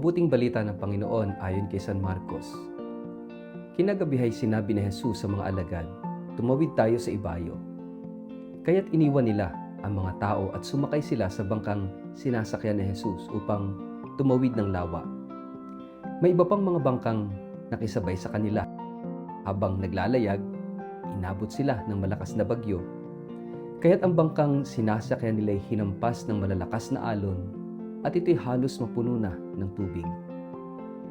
Mabuting balita ng Panginoon ayon kay San Marcos. Kinagabihay sinabi ni Jesus sa mga alagad, tumawid tayo sa ibayo. Kaya't iniwan nila ang mga tao at sumakay sila sa bangkang sinasakyan ni Jesus upang tumawid ng lawa. May iba pang mga bangkang nakisabay sa kanila. Habang naglalayag, inabot sila ng malakas na bagyo. Kaya't ang bangkang sinasakyan nila ay hinampas ng malalakas na alon at ito'y halos mapuno na ng tubig.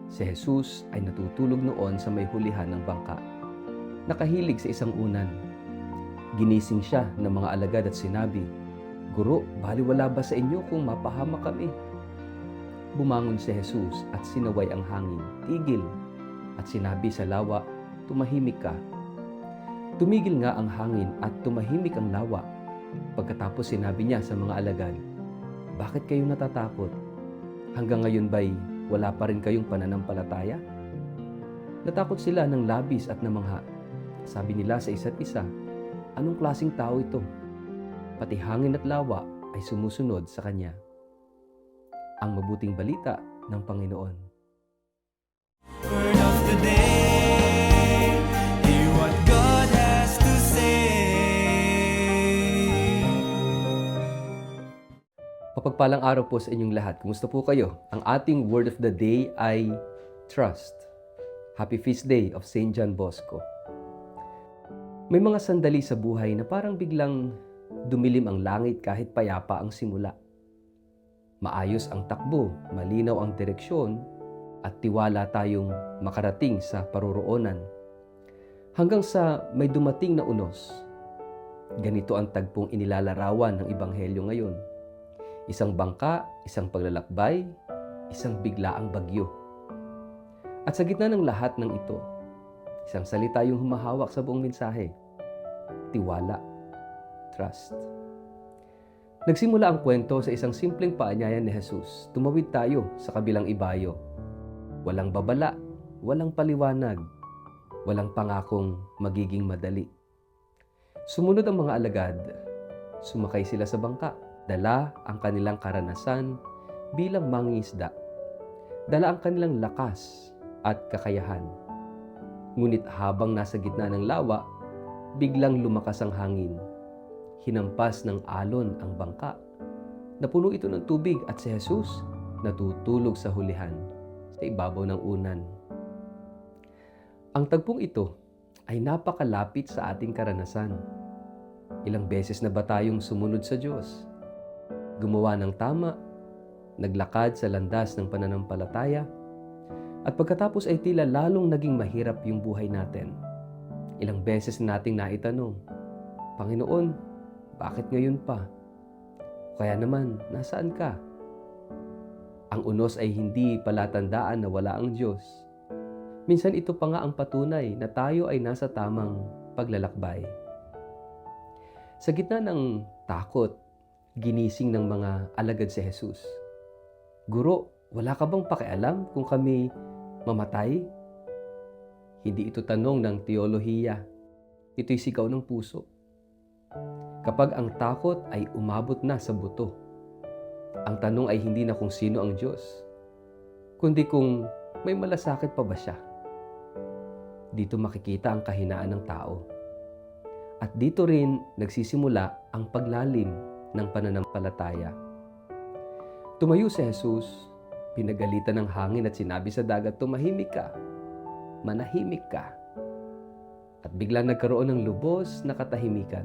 Si Jesus ay natutulog noon sa may hulihan ng bangka. Nakahilig sa isang unan. Ginising siya ng mga alagad at sinabi, "Guro, baliwala ba sa inyo kung mapahamak kami?" Bumangon si Jesus at sinaway ang hangin, "Tigil!" At sinabi sa lawa, "Tumahimik ka." Tumigil nga ang hangin at tumahimik ang lawa. Pagkatapos sinabi niya sa mga alagad, "Bakit kayo natatakot? Hanggang ngayon ba'y wala pa rin kayong pananampalataya?" Natakot sila ng labis at namangha. Sabi nila sa isa't isa, "Anong klaseng tao ito? Pati hangin at lawa ay sumusunod sa kanya." Ang mabuting balita ng Panginoon. Word of the day, hear what God has to say. Mapagpalang araw po sa inyong lahat. Kumusta po kayo? Ang ating word of the day ay trust. Happy Feast Day of St. John Bosco. May mga sandali sa buhay na parang biglang dumilim ang langit kahit payapa ang simula. Maayos ang takbo, malinaw ang direksyon, at tiwala tayong makarating sa paroroonan. Hanggang sa may dumating na unos. Ganito ang tagpong inilalarawan ng Ebanghelyo ngayon. Isang bangka, isang paglalakbay, isang biglaang bagyo. At sa gitna ng lahat ng ito, isang salita yung humahawak sa buong mensahe. Tiwala. Trust. Nagsimula ang kwento sa isang simpleng paanyaya ni Jesus. Tumawid tayo sa kabilang ibayo. Walang babala, walang paliwanag, walang pangakong magiging madali. Sumunod ang mga alagad. Sumakay sila sa bangka. Dala ang kanilang karanasan bilang mangingisda. Dala ang kanilang lakas at kakayahan. Ngunit habang nasa gitna ng lawa, biglang lumakas ang hangin. Hinampas ng alon ang bangka. Napuno ito ng tubig at si Jesus natutulog sa hulihan, sa ibabaw ng unan. Ang tagpong ito ay napakalapit sa ating karanasan. Ilang beses na ba tayong sumunod sa Diyos? Gumawa ng tama, naglakad sa landas ng pananampalataya, at pagkatapos ay tila lalong naging mahirap yung buhay natin. Ilang beses nating naitanong, "Panginoon, bakit ngayon pa? Kaya naman, nasaan ka?" Ang unos ay hindi palatandaan na wala ang Diyos. Minsan ito pa nga ang patunay na tayo ay nasa tamang paglalakbay. Sa gitna ng takot, ginising ng mga alagad si Jesus. "Guro, wala ka bang pakialam kung kami mamatay?" Hindi ito tanong ng teolohiya. Ito'y sigaw ng puso. Kapag ang takot ay umabot na sa buto, ang tanong ay hindi na kung sino ang Diyos, kundi kung may malasakit pa ba siya. Dito makikita ang kahinaan ng tao. At dito rin nagsisimula ang paglalim ng pananampalataya. Tumayo si Jesus, pinagalitan ng hangin at sinabi sa dagat, "Tumahimik ka, manahimik ka." At biglang nagkaroon ng lubos na katahimikan.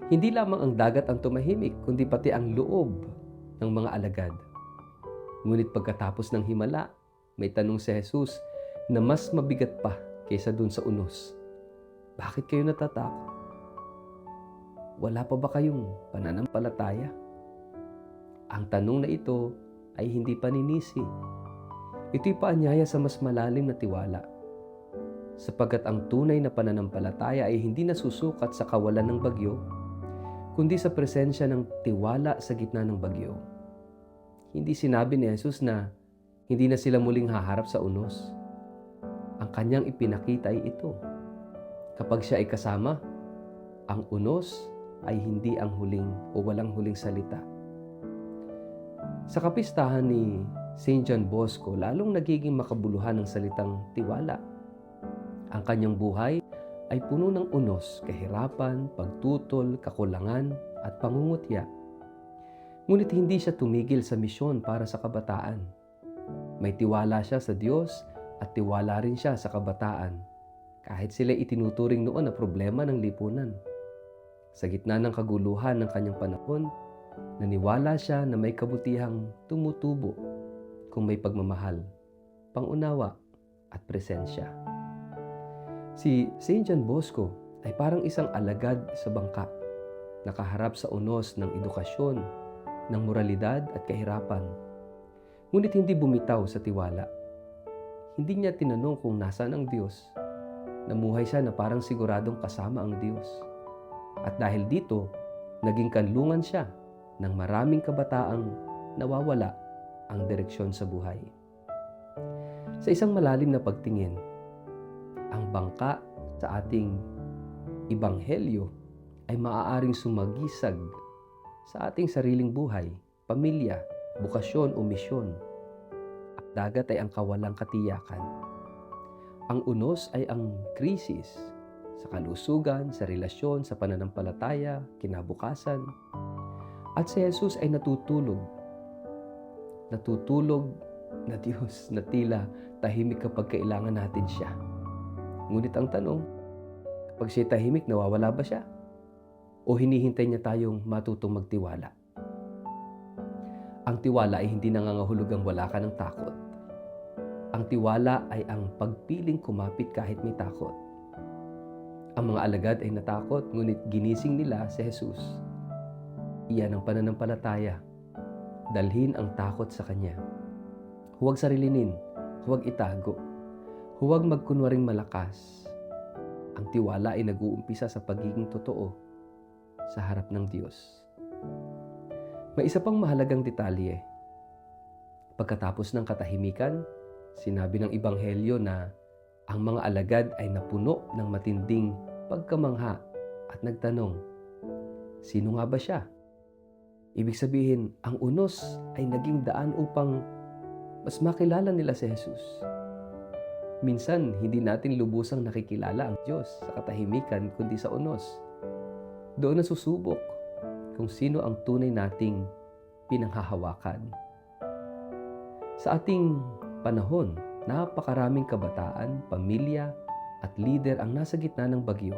Hindi lamang ang dagat ang tumahimik, kundi pati ang loob ng mga alagad. Ngunit pagkatapos ng himala, may tanong si Jesus na mas mabigat pa kaysa dun sa unos. "Bakit kayo natatakot? Wala pa ba kayong pananampalataya?" Ang tanong na ito ay hindi paninisi. Ito'y paanyaya sa mas malalim na tiwala. Sapagkat ang tunay na pananampalataya ay hindi nasusukat sa kawalan ng bagyo, kundi sa presensya ng tiwala sa gitna ng bagyo. Hindi sinabi ni Jesus na hindi na sila muling haharap sa unos. Ang kanyang ipinakita ay ito. Kapag siya ay kasama, ang unos ay hindi ang huling o walang huling salita. Sa kapistahan ni St. John Bosco, lalong nagiging makabuluhan ng salitang tiwala. Ang kanyang buhay ay puno ng unos, kahirapan, pagtutol, kakulangan at pangungutya. Ngunit hindi siya tumigil sa misyon para sa kabataan. May tiwala siya sa Diyos at tiwala rin siya sa kabataan, kahit sila itinuturing noon na problema ng lipunan. Sa gitna ng kaguluhan ng kanyang panahon, naniwala siya na may kabutihang tumutubo kung may pagmamahal, pangunawa at presensya. Si St. John Bosco ay parang isang alagad sa bangka, nakaharap sa unos ng edukasyon, ng moralidad at kahirapan. Ngunit hindi bumitaw sa tiwala. Hindi niya tinanong kung nasaan ang Diyos. Namuhay siya na parang siguradong kasama ang Diyos. At dahil dito, naging kanlungan siya ng maraming kabataang nawawala ang direksyon sa buhay. Sa isang malalim na pagtingin, ang bangka sa ating ibanghelyo ay maaaring sumagisag sa ating sariling buhay, pamilya, bukasyon o misyon. Ang dagat ay ang kawalang katiyakan. Ang unos ay ang krisis sa kalusugan, sa relasyon, sa pananampalataya, kinabukasan. At si Jesus ay natutulog na Diyos na tila tahimik kapag kailangan natin siya. Ngunit ang tanong, kapag siya tahimik, nawawala ba siya? O hinihintay niya tayong matutong magtiwala? Ang tiwala ay hindi nangangahulugang wala ka ng takot. Ang tiwala ay ang pagpiling kumapit kahit may takot. Ang mga alagad ay natakot, ngunit ginising nila si Jesus. Iyan ang pananampalataya. Dalhin ang takot sa Kanya. Huwag sarilinin, huwag itago, huwag magkunwaring malakas. Ang tiwala ay nag-uumpisa sa pagiging totoo sa harap ng Diyos. May isa pang mahalagang detalye. Pagkatapos ng katahimikan, sinabi ng Ebanghelyo na ang mga alagad ay napuno ng matinding pagkamangha at nagtanong, sino nga ba siya? Ibig sabihin, ang unos ay naging daan upang mas makilala nila si Jesus. Minsan, hindi natin lubusang nakikilala ang Diyos sa katahimikan kundi sa unos. Doon nasusubok kung sino ang tunay nating pinanghahawakan. Sa ating panahon, napakaraming kabataan, pamilya at leader ang nasa gitna ng bagyo.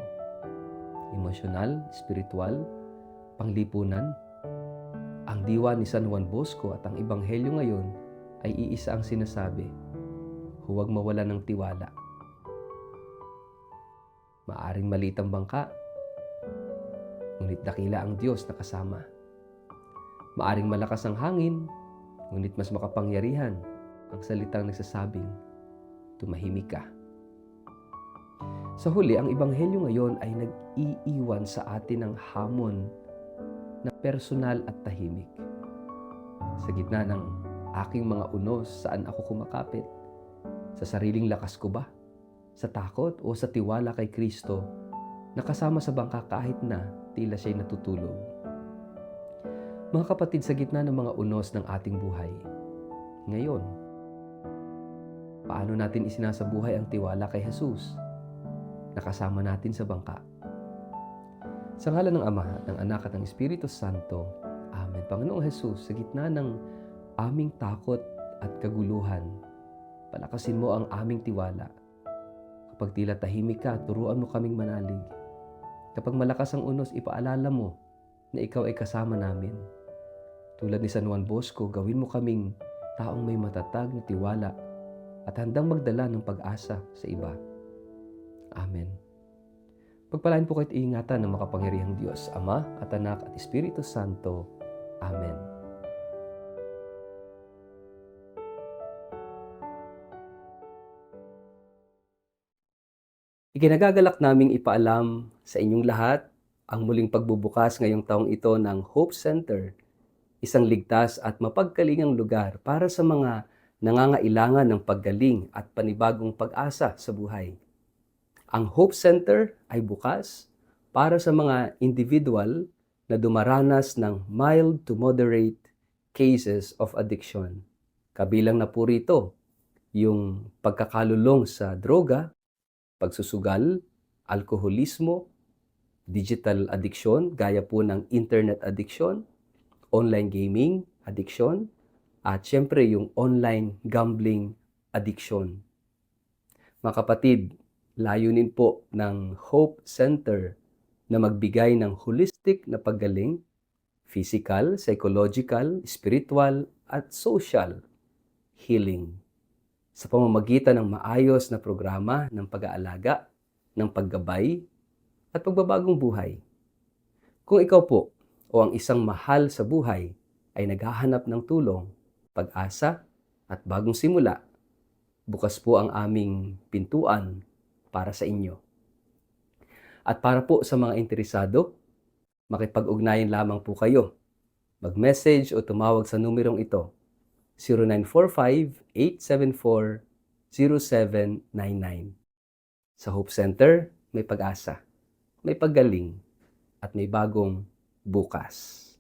Emosyonal, spiritual, panglipunan. Ang diwa ni San Juan Bosco at ang Ebanghelyo ngayon ay iisa ang sinasabi, huwag mawala ng tiwala. Maaring maliit ang bangka, ngunit dakila ang Diyos na kasama. Maaring malakas ang hangin, ngunit mas makapangyarihan ang salitang nagsasabing, tumahimik ka. Sa huli, ang Ebanghelyo ngayon ay nag-iiwan sa atin ng hamon na personal at tahimik. Sa gitna ng aking mga unos, saan ako kumakapit? Sa sariling lakas ko ba? Sa takot o sa tiwala kay Kristo na kasama sa bangka kahit na tila siya'y natutulog? Mga kapatid, sa gitna ng mga unos ng ating buhay, ngayon, paano natin isinasabuhay ang tiwala kay Jesus na kasama natin sa bangka? Sa ngalan ng Ama, ng Anak at ng Espiritu Santo. Amen. Panginoong Jesus, sa gitna ng aming takot at kaguluhan, palakasin mo ang aming tiwala. Kapag tila tahimik ka, turuan mo kaming manalig. Kapag malakas ang unos, ipaalala mo na ikaw ay kasama namin. Tulad ni San Juan Bosco, gawin mo kaming taong may matatag na tiwala at handang magdala ng pag-asa sa iba. Amen. Pagpalain po kayo't iingatan ng makapangyarihang Diyos, Ama at Anak at Espiritu Santo. Amen. Ikinagagalak naming ipaalam sa inyong lahat ang muling pagbubukas ngayong taong ito ng Hope Center, isang ligtas at mapagkalingang lugar para sa mga nangangailangan ng paggaling at panibagong pag-asa sa buhay. Ang Hope Center ay bukas para sa mga individual na dumaranas ng mild to moderate cases of addiction. Kabilang na po rito yung pagkakalulong sa droga, pagsusugal, alkoholismo, digital addiction gaya po ng internet addiction, online gaming addiction, at syempre yung online gambling addiction. Mga kapatid, layunin po ng Hope Center na magbigay ng holistic na paggaling, physical, psychological, spiritual, at social healing sa pamamagitan ng maayos na programa ng pag-aalaga, ng paggabay, at pagbabagong buhay. Kung ikaw po o ang isang mahal sa buhay ay naghahanap ng tulong, pag-asa, at bagong simula, bukas po ang aming pintuan para sa inyo. At para po sa mga interesado, makipag-ugnayan lamang po kayo. Mag-message o tumawag sa numerong ito, 0945-874-0799. Sa Hope Center, may pag-asa, may paggaling, at may bagong bukas.